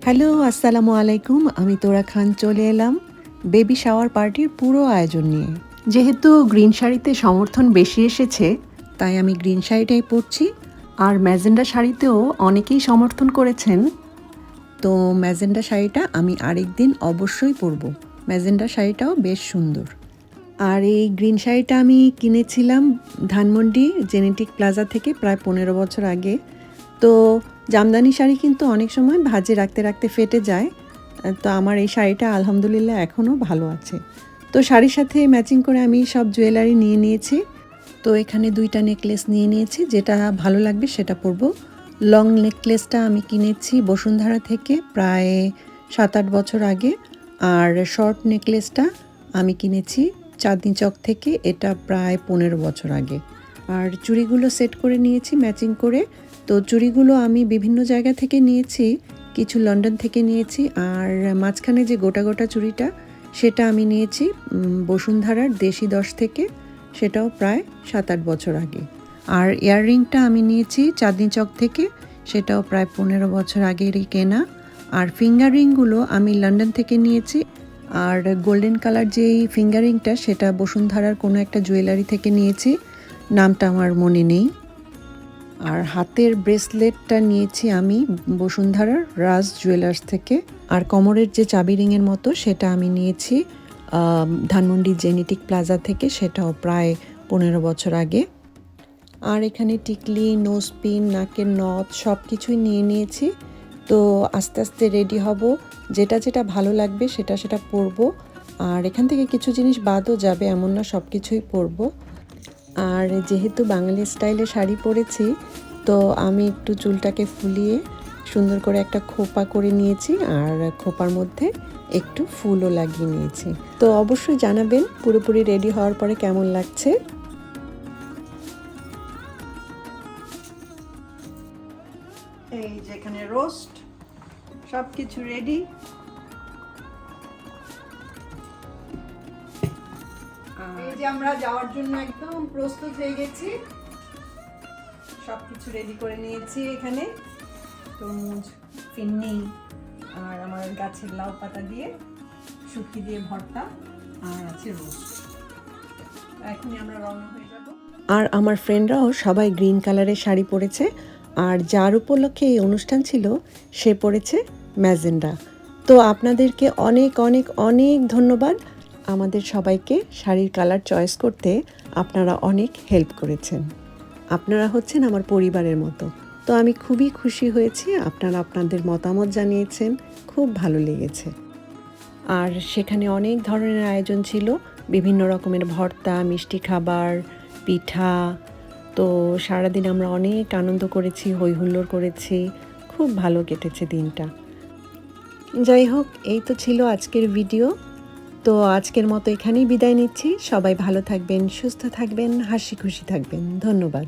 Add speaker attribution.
Speaker 1: Hello, আসসালামু আলাইকুম। আমি তোরা খান চলে এলাম বেবি শাওয়ার পার্টির পুরো আয়োজন নিয়ে। যেহেতু গ্রিন শাড়িতে সমর্থন বেশি এসেছে, তাই আমি গ্রিন শাড়িটাই পরছি। আর ম্যাজেন্ডা শাড়িতেও অনেকেই সমর্থন করেছেন, তো ম্যাজেন্ডা শাড়িটা আমি আরেকদিন অবশ্যই পরবো। ম্যাজেন্ডা শাড়িটাও বেশ সুন্দর। আর এই গ্রিন শাড়িটা আমি কিনেছিলাম ধানমন্ডি জেনেটিক প্লাজা থেকে প্রায় 15 বছর আগে। তো জামদানি শাড়ি কিন্তু অনেক সময় ভাঁজে রাখতে রাখতে ফেটে যায়, তো আমার এই শাড়িটা আলহামদুলিল্লাহ এখনও ভালো আছে। তো শাড়ির সাথে ম্যাচিং করে আমি সব জুয়েলারি নিয়ে নিয়েছি। তো এখানে 2টা নেকলেস নিয়ে নিয়েছি, যেটা ভালো লাগবে সেটা পরবো। লং নেকলেসটা আমি কিনেছি বসুন্ধরা থেকে প্রায় 7-8 বছর আগে, আর শর্ট নেকলেসটা আমি কিনেছি চাঁদনি চক থেকে, এটা প্রায় 15 বছর আগে। আর চুড়িগুলো সেট করে নিয়েছি ম্যাচিং করে। তো চুড়িগুলো আমি বিভিন্ন জায়গা থেকে নিয়েছি, কিছু লন্ডন থেকে নিয়েছি, আর মাঝখানে যে গোটা গোটা চুড়িটা সেটা আমি নিয়েছি বসুন্ধরার দেশি 10 থেকে, সেটাও প্রায় 7-8 বছর আগে। আর ইয়াররিংটা আমি নিয়েছি চাঁদনি চক থেকে, সেটাও প্রায় 15 বছর আগেরই কেনা। আর ফিঙ্গার রিংগুলো আমি লন্ডন থেকে নিয়েছি। আর গোল্ডেন কালার যেই ফিঙ্গার রিংটা সেটা বসুন্ধরার কোনো একটা জুয়েলারি থেকে নিয়েছি, নামটা আমার মনে নেই। আর হাতের ব্রেসলেটটা নিয়েছি আমি বসুন্ধরার রাজ জুয়েলার্স থেকে। আর কোমরের যে চাবি রিংয়ের মতো সেটা আমি নিয়েছি ধানমন্ডি জেনেটিক প্লাজা থেকে, সেটাও প্রায় 15 বছর আগে। আর এখানে টিকলি, নোজ পিন, নাকের নথ সব কিছুই নিয়ে নিয়েছি। তো আস্তে আস্তে রেডি হব, যেটা যেটা ভালো লাগবে সেটা সেটা পরবো। আর এখান থেকে কিছু জিনিস বাদও যাবে, এমন না সব কিছুই পরবো। আর যেহেতু বাঙালি স্টাইলে শাড়ি পরেছি, তো আমি একটু চুলটাকে ফুলিয়ে সুন্দর করে একটা খোপা করে নিয়েছি, আর খোপার মধ্যে একটু ফুলও লাগিয়ে নিয়েছি। তো অবশ্যই জানাবেন পুরোপুরি রেডি হওয়ার পরে কেমন লাগছে। এই যেখানে রোস্ট সব কিছু রেডি। এই যে আমরা যাওয়ার জন্য একদম প্রস্তুত হয়ে গেছি, সবকিছু রেডি করে নিয়েছি। এখানে তরমুজ, ফিন্নি, আর আমার গাছের লাউ পাতা দিয়ে শুটকি দিয়ে ভর্তা, আর আছে রোস্ট। এখনই আমরা রওনা হয়ে যাব। আর আমার ফ্রেন্ডরাও সবাই গ্রিন কালারের শাড়ি পরেছে, আর যার উপলক্ষে এই অনুষ্ঠান ছিল সে পরেছে ম্যাজেন্ডা। তো আপনাদেরকে অনেক অনেক অনেক ধন্যবাদ। আমাদের সবাইকে শাড়ির কালার চয়েস করতে আপনারা অনেক হেল্প করেছেন। আপনারা হচ্ছেন আমার পরিবারের মতো। তো আমি খুবই খুশি হয়েছি, আপনারা আপনাদের মতামত জানিয়েছেন, খুব ভালো লেগেছে। আর সেখানে অনেক ধরনের আয়োজন ছিল, বিভিন্ন রকমের ভর্তা, মিষ্টি খাবার, পিঠা। তো সারাদিন আমরা অনেক আনন্দ করেছি, হই হুল্লোড় করেছি, খুব ভালো কেটেছে দিনটা। যাই হোক, এই তো ছিল আজকের ভিডিও। তো আজকের মতো এখানেই বিদায় নিচ্ছি। সবাই ভালো থাকবেন, সুস্থ থাকবেন, হাসি খুশি থাকবেন। ধন্যবাদ।